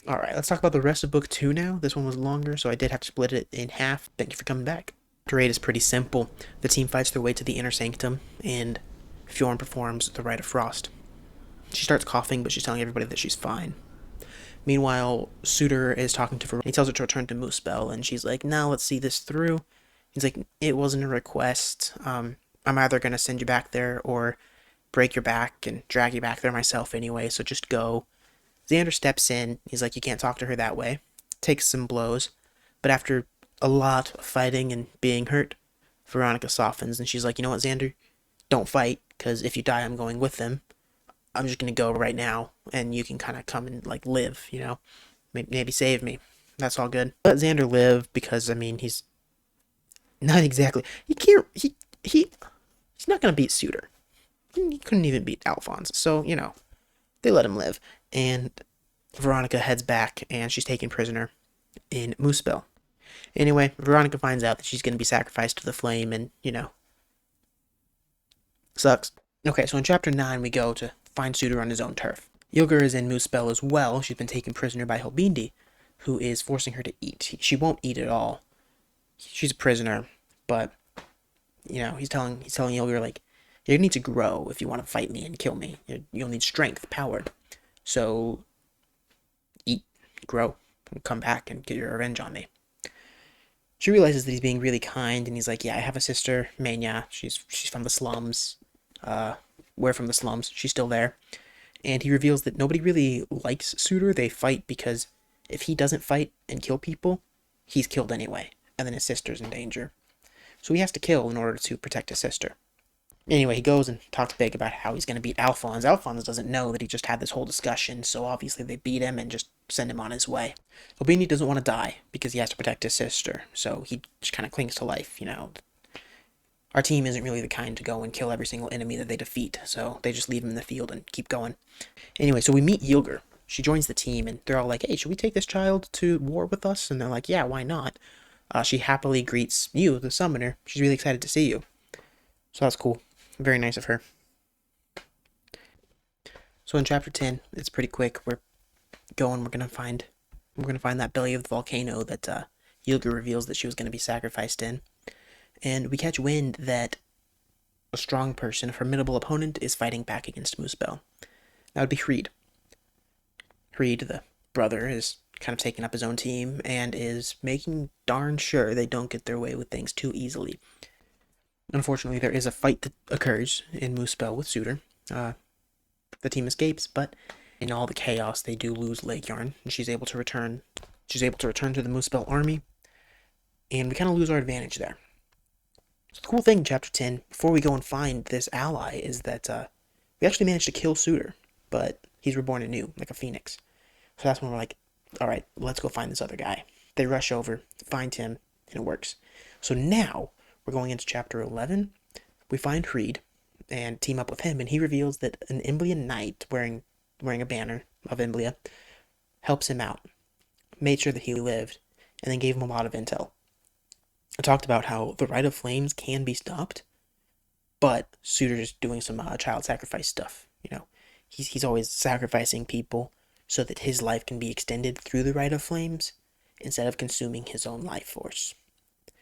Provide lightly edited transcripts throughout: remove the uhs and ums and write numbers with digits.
Alright, let's talk about the rest of book 2 now. This one was longer, so I did have to split it in half. Thank you for coming back. Chapter 8 is pretty simple. The team fights their way to the inner sanctum, and Fjorn performs the Rite of Frost. She starts coughing, but she's telling everybody that she's fine. Meanwhile, Suitor is talking to Veronica. He tells her to return to Moosebell, and she's like, "No, let's see this through." He's like, "It wasn't a request. I'm either going to send you back there or break your back and drag you back there myself anyway, so just go." Xander steps in. He's like, "You can't talk to her that way." Takes some blows, but after a lot of fighting and being hurt, Veronica softens and she's like, "You know what, Xander? Don't fight, because if you die, I'm going with them. I'm just gonna go right now, and you can kind of come and like live, you know, maybe save me. That's all good. Let Xander live because I mean he's not exactly he can't he's not gonna beat Suitor. He couldn't even beat Alphonse, so you know they let him live. And Veronica heads back, and she's taken prisoner in Moosebell. Anyway, Veronica finds out that she's gonna be sacrificed to the flame, and you know sucks. Okay, so in chapter 9 we go to find Suitor on his own turf. Yilgur is in Moosebell as well. She's been taken prisoner by Helbindi, who is forcing her to eat. She won't eat at all. She's a prisoner, but you know he's telling Yilgur like, you need to grow if you want to fight me and kill me. You'll need strength, power. So eat, grow, and come back and get your revenge on me. She realizes that he's being really kind, and he's like, "Yeah, I have a sister, Mania. She's from the slums. We're from the slums. She's still there." And he reveals that nobody really likes Suitor. They fight because if he doesn't fight and kill people, he's killed anyway, and then his sister's in danger. So he has to kill in order to protect his sister. Anyway, he goes and talks big about how he's going to beat Alphonse. Alphonse doesn't know that he just had this whole discussion, so obviously they beat him and just send him on his way. Albini doesn't want to die because he has to protect his sister, so he just kind of clings to life, you know. Our team isn't really the kind to go and kill every single enemy that they defeat, so they just leave him in the field and keep going. Anyway, so we meet Yilgur. She joins the team, and they're all like, "Hey, should we take this child to war with us?" And they're like, "Yeah, why not?" She happily greets you, the summoner. She's really excited to see you. So that's cool. Very nice of her. So in chapter 10, it's pretty quick. We're gonna find that belly of the volcano that Yilgur reveals that she was gonna be sacrificed in. And we catch wind that a strong person, a formidable opponent, is fighting back against Moosebell. That would be Hreed. Hreed, the brother, is kind of taking up his own team and is making darn sure they don't get their way with things too easily. Unfortunately, there is a fight that occurs in Moosebell with Suitor. The team escapes, but in all the chaos, they do lose Leggjarn, and she's able to return. She's able to return to the Moosebell army, and we kind of lose our advantage there. So the cool thing in chapter 10, before we go and find this ally, is that we actually managed to kill Suitor, but he's reborn anew, like a phoenix. So that's when we're like, all right, let's go find this other guy. They rush over, find him, and it works. So now we're going into chapter 11. We find Hreed and team up with him, and he reveals that an Imblian knight wearing a banner of Imblia helps him out, made sure that he lived, and then gave him a lot of intel. I talked about how the Rite of Flames can be stopped, but Suitor's doing some child sacrifice stuff. You know, he's always sacrificing people so that his life can be extended through the Rite of Flames instead of consuming his own life force.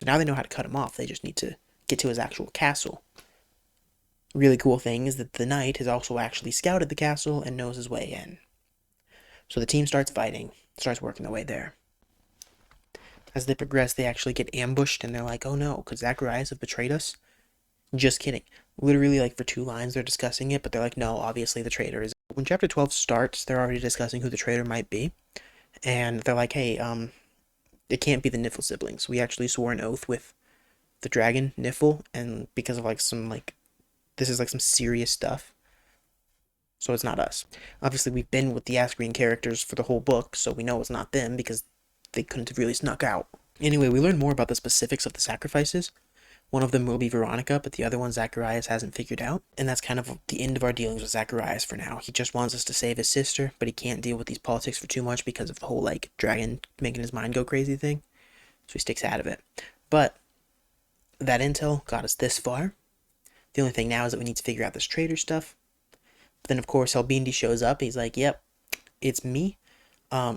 So now they know how to cut him off. They just need to get to his actual castle. Really cool thing is that the knight has also actually scouted the castle and knows his way in. So the team starts fighting, starts working their way there. As they progress, they actually get ambushed, and they're like, "Oh no, could Zacharias have betrayed us?" Just kidding. Literally, like, for 2 lines, they're discussing it, but they're like, "No, obviously the traitor is..." When chapter 12 starts, they're already discussing who the traitor might be, and they're like, "Hey, it can't be the Niffle siblings. We actually swore an oath with the dragon, Niffle, and because of, like, this is, like, some serious stuff, so it's not us." Obviously, we've been with the Asgreen characters for the whole book, so we know it's not them, because they couldn't have really snuck out. Anyway, we learn more about the specifics of the sacrifices. One of them will be Veronica, but the other one Zacharias hasn't figured out. And that's kind of the end of our dealings with Zacharias for now. He just wants us to save his sister, but he can't deal with these politics for too much because of the whole, like, dragon making his mind go crazy thing. So he sticks out of it. But that intel got us this far. The only thing now is that we need to figure out this traitor stuff. But then, of course, Helbindi shows up. He's like, "Yep, it's me.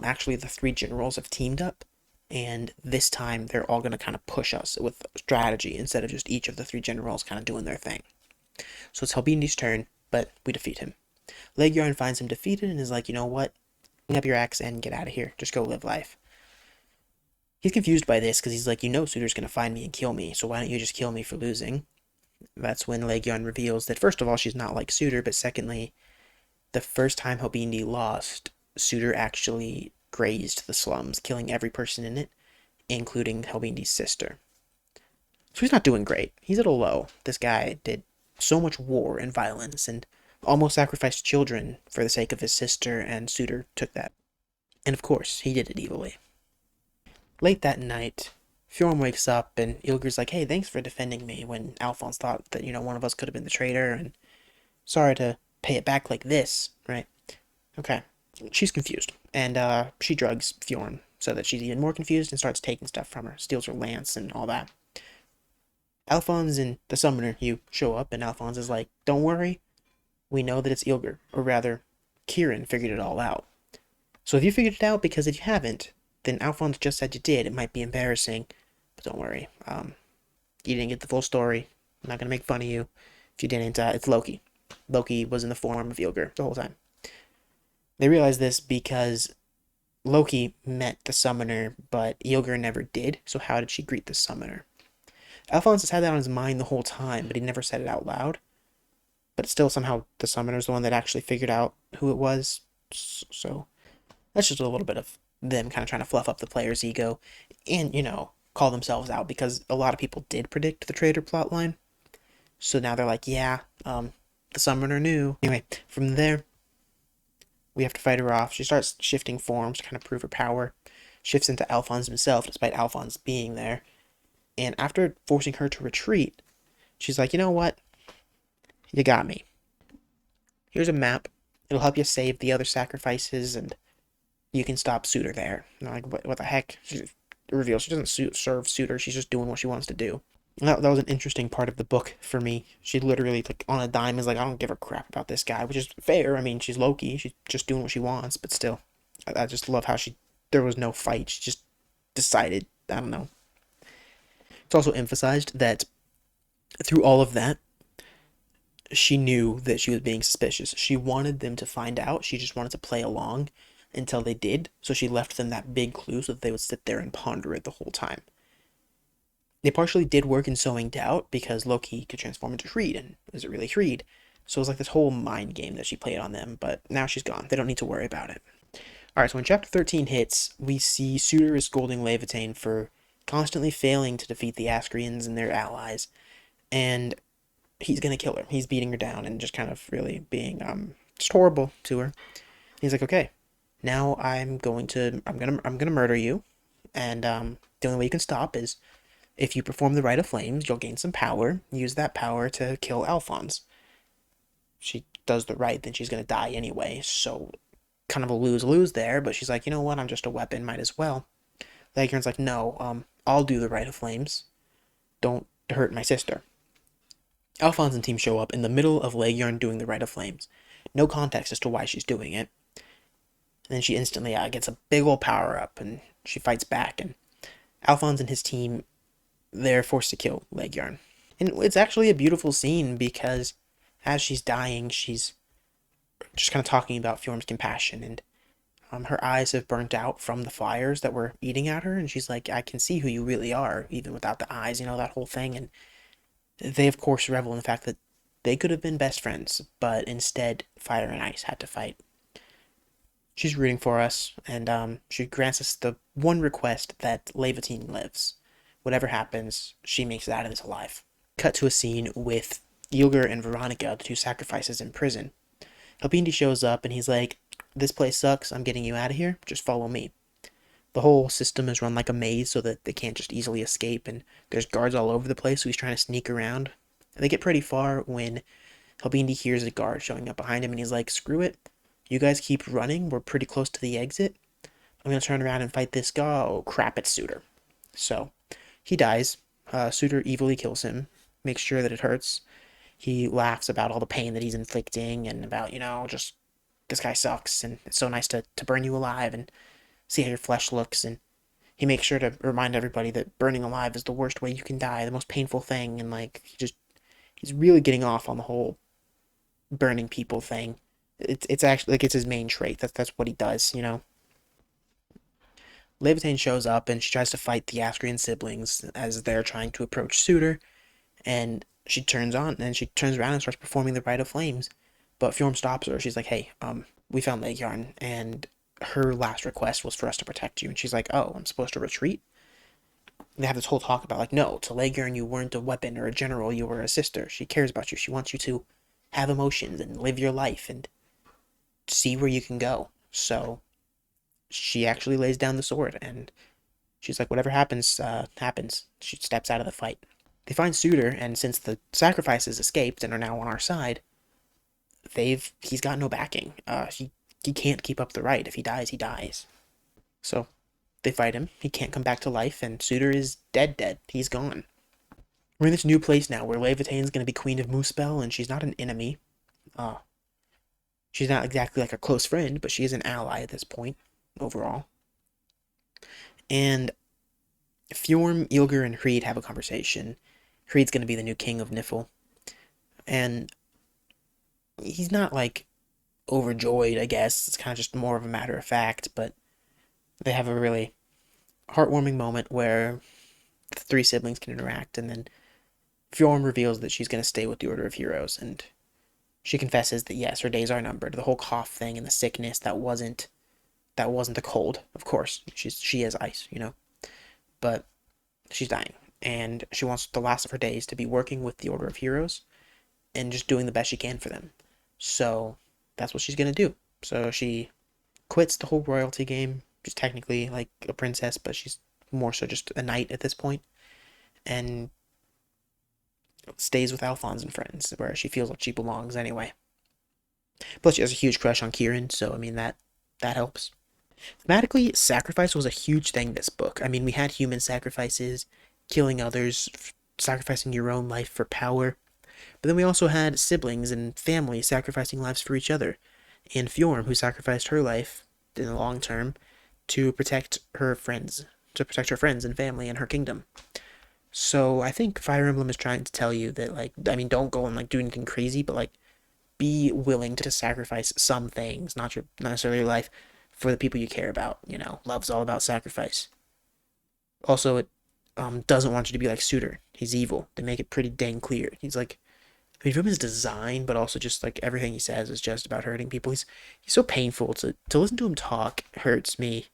Actually, the three generals have teamed up, and this time they're all going to kind of push us with strategy instead of just each of the three generals kind of doing their thing. So it's Helbindi's turn, but we defeat him. Leguiarn finds him defeated and is like, you know what? Hang up your axe and get out of here. Just go live life. He's confused by this because he's like, you know Suitor's going to find me and kill me, so why don't you just kill me for losing? That's when Leguiarn reveals that, first of all, she's not like Suitor, but secondly, the first time Helbindi lost, Suitor actually grazed the slums, killing every person in it, including Helbindi's sister. So he's not doing great. He's at a low. This guy did so much war and violence and almost sacrificed children for the sake of his sister, and Suitor took that. And of course, he did it evilly. Late that night, Fjorm wakes up and Ilger's like, hey, thanks for defending me when Alphonse thought that, one of us could have been the traitor, and sorry to pay it back like this, right? Okay. She's confused, and she drugs Fjorm so that she's even more confused and starts taking stuff from her, steals her lance and all that. Alphonse and the summoner, you show up, and Alphonse is like, don't worry, we know that it's Ilger, or rather, Kieran figured it all out. So if you figured it out, because if you haven't, then Alphonse just said you did. It might be embarrassing, but don't worry. You didn't get the full story. I'm not going to make fun of you. If you didn't, it's Loki. Loki was in the form of Ilger the whole time. They realize this because Loki met the summoner, but Ilger never did, so how did she greet the summoner? Alphonse has had that on his mind the whole time, but he never said it out loud. But still, somehow, the summoner's the one that actually figured out who it was. So, that's just a little bit of them kind of trying to fluff up the player's ego and, call themselves out, because a lot of people did predict the traitor plotline. So now they're like, yeah, the summoner knew. Anyway, from there, we have to fight her off. She starts shifting forms to kind of prove her power. Shifts into Alphonse himself, despite Alphonse being there. And after forcing her to retreat, she's like, you know what? You got me. Here's a map. It'll help you save the other sacrifices, and you can stop Suitor there. And I'm like, what the heck? She reveals she doesn't serve Suitor. She's just doing what she wants to do. That was an interesting part of the book for me. She literally, like, on a dime is like, I don't give a crap about this guy, which is fair. I mean, she's Loki. She's just doing what she wants, but still. I just love how there was no fight. She just decided, I don't know. It's also emphasized that through all of that, she knew that she was being suspicious. She wanted them to find out. She just wanted to play along until they did. So she left them that big clue so that they would sit there and ponder it the whole time. They partially did work in sowing doubt because Loki could transform into Hreed, and was it really Hreed? So it was like this whole mind game that she played on them, but now she's gone. They don't need to worry about it. Alright, so when Chapter 13 hits, we see Suitor is scolding Levitain for constantly failing to defeat the Ascrians and their allies, and he's gonna kill her. He's beating her down and just kind of really being just horrible to her. He's like, okay, now I'm gonna murder you, and the only way you can stop is if you perform the Rite of Flames. You'll gain some power. Use that power to kill Alphonse. She does the right, then she's gonna die anyway. So kind of a lose-lose there. But she's like, you know what? I'm just a weapon. Might as well. Leguiarn's like, no, I'll do the Rite of Flames. Don't hurt my sister. Alphonse and team show up in the middle of Leguiarn doing the Rite of Flames. No context as to why she's doing it. And then she instantly gets a big old power up, and she fights back. And Alphonse and his team, they're forced to kill Leguiarn. And it's actually a beautiful scene because as she's dying, she's just kind of talking about Fjorm's compassion, and her eyes have burnt out from the fires that were eating at her, and she's like, I can see who you really are, even without the eyes, that whole thing. And they, of course, revel in the fact that they could have been best friends, but instead, fire and ice had to fight. She's rooting for us, and she grants us the one request that Levitain lives. Whatever happens, she makes it out of this alive. Cut to a scene with Ilger and Veronica, the two sacrifices, in prison. Helbindi shows up, and he's like, this place sucks, I'm getting you out of here, just follow me. The whole system is run like a maze so that they can't just easily escape, and there's guards all over the place, so he's trying to sneak around. And they get pretty far when Helbindi hears a guard showing up behind him, and he's like, screw it, you guys keep running, we're pretty close to the exit. I'm gonna turn around and fight this guy. Oh crap, it's Suitor. So, he dies. Suitor evilly kills him, makes sure that it hurts. He laughs about all the pain that he's inflicting and about, just this guy sucks, and it's so nice to burn you alive and see how your flesh looks. And he makes sure to remind everybody that burning alive is the worst way you can die, the most painful thing. And like he's really getting off on the whole burning people thing. It's actually like it's his main trait. That's what he does, you know. Levitain shows up and she tries to fight the Astrian siblings as they're trying to approach Suitor, and she turns around and starts performing the Rite of Flames. But Fjorm stops her. She's like, "Hey, we found Leghjarn, and her last request was for us to protect you." And she's like, "Oh, I'm supposed to retreat?" They have this whole talk about like, no, to Leghjarn you weren't a weapon or a general, you were a sister. She cares about you. She wants you to have emotions and live your life and see where you can go. So she actually lays down the sword and she's like, whatever happens, happens. She steps out of the fight. They find Suitor, and since the sacrifices escaped and are now on our side, he's got no backing. He can't keep up the right. If he dies, he dies. So they fight him. He can't come back to life, and Suitor is dead. He's gone. We're in this new place now where Levitain's going to be Queen of Muspel, and she's not an enemy. Uh, she's not exactly like a close friend, but she is an ally at this point, overall. And Fjorm, Ylgr, and Hreid have a conversation. Hreid's going to be the new king of Nifl. And he's not, like, overjoyed, I guess. It's kind of just more of a matter of fact, but they have a really heartwarming moment where the three siblings can interact, and then Fjorm reveals that she's going to stay with the Order of Heroes, and she confesses that yes, her days are numbered. The whole cough thing and the sickness, that wasn't the cold, of course. She is ice, you know. But she's dying, and she wants the last of her days to be working with the Order of Heroes and just doing the best she can for them. So that's what she's gonna do. So she quits the whole royalty game. She's technically like a princess, but she's more so just a knight at this point, and stays with Alphonse and friends, where she feels like she belongs anyway. Plus, she has a huge crush on Kieran, so I mean that helps. Thematically, sacrifice was a huge thing this book. I mean, we had human sacrifices, killing others, sacrificing your own life for power. But then we also had siblings and family sacrificing lives for each other. And Fjorm, who sacrificed her life in the long term to protect her friends, and family and her kingdom. So I think Fire Emblem is trying to tell you that, like, I mean, don't go and like do anything crazy, but like be willing to sacrifice some things, not necessarily your life, for the people you care about. You know, love's all about sacrifice. Also, it doesn't want you to be like Suitor. He's evil. They make it pretty dang clear. He's like, I mean, from his design, but also just like everything he says is just about hurting people. He's so painful to listen to him talk hurts me.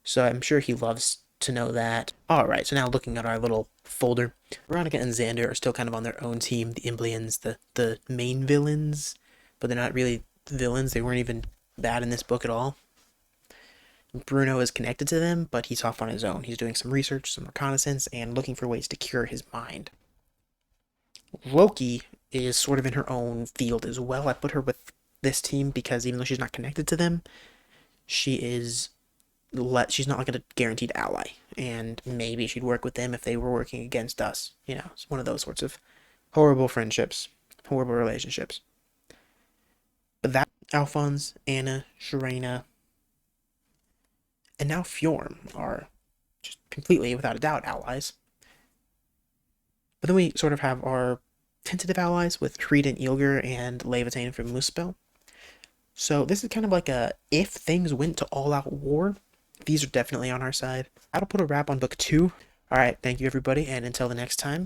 So I'm sure he loves to know that. Alright, so now looking at our little folder, Veronica and Xander are still kind of on their own team. The Imblians, the main villains, but they're not really villains. They weren't even bad in this book at all. Bruno is connected to them, but he's off on his own. He's doing some research, some reconnaissance, and looking for ways to cure his mind. Loki is sort of in her own field as well. I put her with this team because even though she's not connected to them, she's not like a guaranteed ally, and maybe she'd work with them if they were working against us. You know, it's one of those sorts of horrible friendships, horrible relationships. But that Alphonse, Anna, Sharena, and now Fjorm are just completely, without a doubt, allies. But then we sort of have our tentative allies with Hreid and Ylgr and Levitain from Muspel. So this is kind of like a, if things went to all-out war, these are definitely on our side. That'll put a wrap on book 2. Alright, thank you everybody, and until the next time,